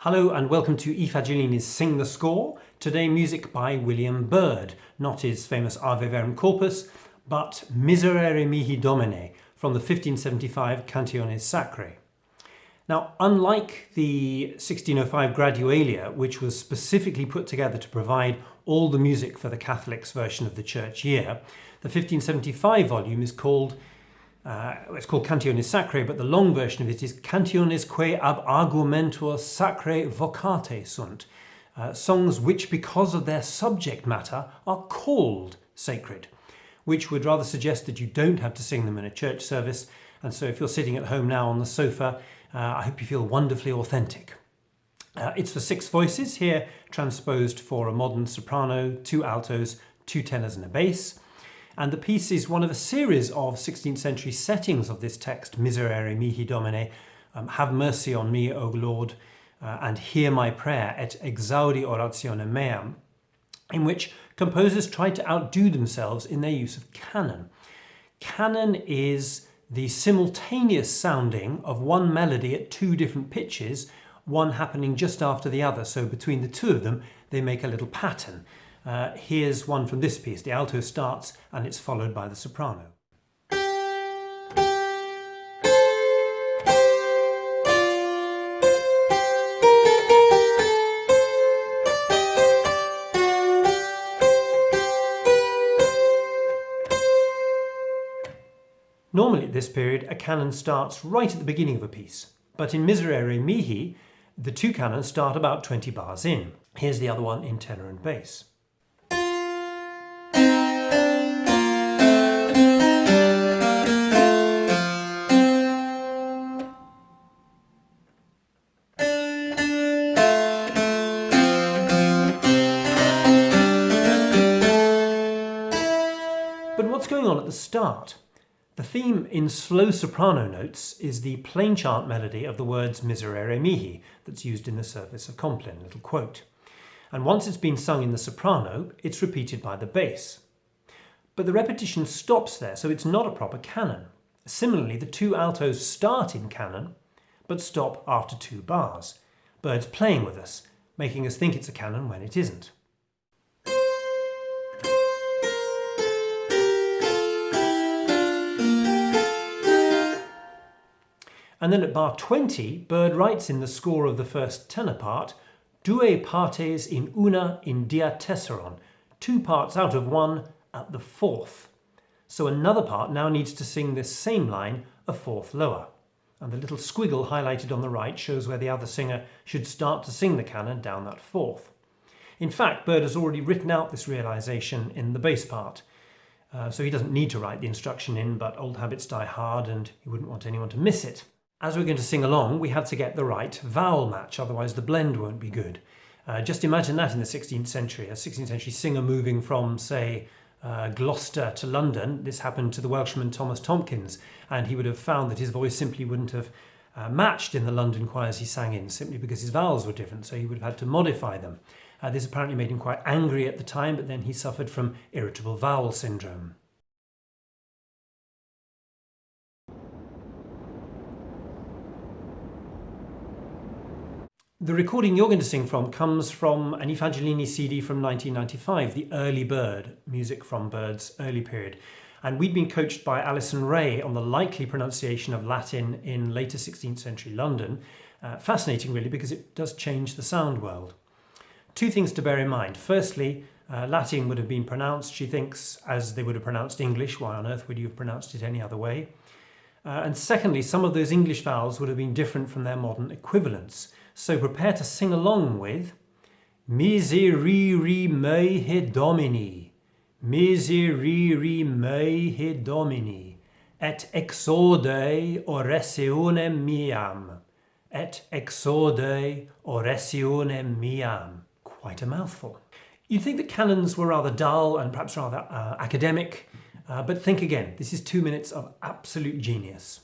Hello and welcome to E. Fagellini's Sing the Score. Today music by William Byrd, not his famous Ave Verum Corpus, but Miserere Mihi Domine from the 1575 Cantiones Sacrae. Now, unlike the 1605 Gradualia, which was specifically put together to provide all the music for the Catholics' version of the church year, the 1575 volume is called it's called Cantiones Sacrae, but the long version of it is Cantiones quae ab argumentur sacrae vocate sunt, songs which, because of their subject matter, are called sacred, which would rather suggest that you don't have to sing them in a church service. And so if you're sitting at home now on the sofa, I hope you feel wonderfully authentic. It's for 6 voices, here transposed for a modern soprano, 2 altos, 2 tenors and a bass. And the piece is one of a series of 16th century settings of this text, Miserere Mihi Domine, have mercy on me, O Lord, and hear my prayer, et exaudi orationem meam, in which composers try to outdo themselves in their use of canon. Canon is the simultaneous sounding of one melody at 2 different pitches, one happening just after the other, so between the 2 of them they make a little pattern. Here's one from this piece. The alto starts and it's followed by the soprano. Normally at this period, a canon starts right at the beginning of a piece, but in Miserere Mihi, the 2 canons start about 20 bars in. Here's the other one in tenor and bass. But what's going on at the start? The theme in slow soprano notes is the plain chant melody of the words Miserere Mihi that's used in the service of Compline, a little quote. And once it's been sung in the soprano, it's repeated by the bass. But the repetition stops there, so it's not a proper canon. Similarly, the 2 altos start in canon, but stop after 2 bars. Byrd's playing with us, making us think it's a canon when it isn't. And then at bar 20, Byrd writes in the score of the first tenor part, due partes in una in dia tesseron, 2 parts out of 1 at the 4th. So another part now needs to sing this same line a 4th lower. And the little squiggle highlighted on the right shows where the other singer should start to sing the canon down that 4th. In fact, Byrd has already written out this realization in the bass part. So he doesn't need to write the instruction in, but old habits die hard and he wouldn't want anyone to miss it. As we're going to sing along, we had to get the right vowel match, otherwise the blend won't be good. Just imagine that in the 16th century, a 16th century singer moving from, say, Gloucester to London. This happened to the Welshman Thomas Tomkins, and he would have found that his voice simply wouldn't have matched in the London choirs he sang in, simply because his vowels were different, so he would have had to modify them. This apparently made him quite angry at the time, but then he suffered from irritable vowel syndrome. The recording you're going to sing from comes from an E. Fagellini CD from 1995, the early Byrd, music from Byrd's early period. And we'd been coached by Alison Ray on the likely pronunciation of Latin in later 16th century London. Fascinating really, because it does change the sound world. 2 things to bear in mind. Firstly, Latin would have been pronounced, she thinks, as they would have pronounced English. Why on earth would you have pronounced it any other way? And secondly, some of those English vowels would have been different from their modern equivalents. So prepare to sing along with Miserere Mihi Domini, Miserere Mihi Domini, et exode orationem meam, et exode orationem meam. Quite a mouthful. You'd think that canons were rather dull and perhaps rather academic, but think again, this is 2 minutes of absolute genius.